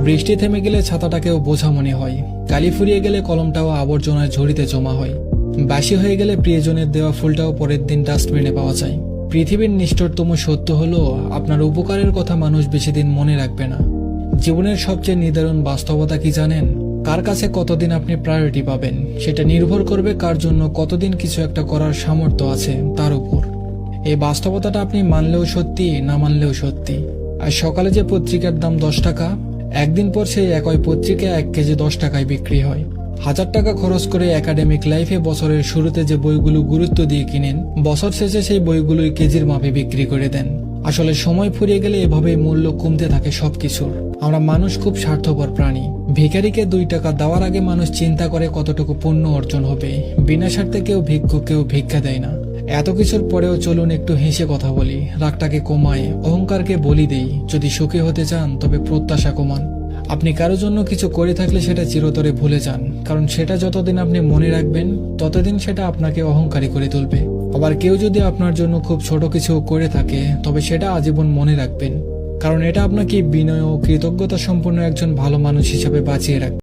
বৃষ্টি থেমে গেলে ছাতাটাকেও বোঝা মনে হয়, কালি ফুরিয়ে গেলে কলমটাও আবর্জনায় ঝুড়িতে জমা হয়, বাসি হয়ে গেলে প্রিয়জনের দেওয়া ফুলটাও পরের দিন ডাস্টবিনে পাওয়া যায়। পৃথিবীর নিষ্ঠুরতম সত্য হলো, আপনার উপকারের কথা মানুষ বেশি দিন মনে রাখবে না। জীবনের সবচেয়ে নিদারুণ বাস্তবতা কি জানেন? কার কাছে কতদিন আপনি প্রায়োরিটি পাবেন সেটা নির্ভর করবে কার জন্য কতদিন কিছু একটা করার সামর্থ্য আছে তার উপর। এই বাস্তবতাটা আপনি মানলেও সত্যি, না মানলেও সত্যি। আর সকালে যে পত্রিকার দাম 10 টাকা, একদিন পর সেই একই পত্রিকা 1 কেজি 10 টাকায় বিক্রি হয়। 1000 টাকা খরচ করে একাডেমিক লাইফে বছরের শুরুতে যে বইগুলো গুরুত্ব দিয়ে কিনেন, বছর শেষে সেই বইগুলোই কেজির মাপে বিক্রি করে দেন। আসলে সময় ফুরিয়ে গেলে এভাবেই মূল্য কমতে থাকে সবকিছুর। আমরা মানুষ খুব স্বার্থপর প্রাণী। ভিখারিকে 2 টাকা দেওয়ার আগে মানুষ চিন্তা করে কতটুকু পুণ্য অর্জন হবে। বিনা স্বার্থে কেউ ভিক্ষুককেও ভিক্ষা দেয় না। এত কিছুর পরেও চলুন একটু হেসে কথা বলি, রাগটাকে কমায়, অহংকারকে বলি দেই। যদি সুখী হতে চান তবে প্রত্যাশা কমান। আপনি কারো জন্য কিছু করে থাকলে সেটা চিরতরে ভুলে যান, কারণ সেটা যতদিন আপনি মনে রাখবেন ততদিন সেটা আপনাকে অহংকারী করে তুলবে। আবার কেউ যদি আপনার জন্য খুব ছোট কিছু করে থাকে তবে সেটা আজীবন মনে রাখবেন, কারণ এটা আপনাকে বিনয় ও কৃতজ্ঞতা সম্পন্ন একজন ভালো মানুষ হিসেবে বাঁচিয়ে রাখবে।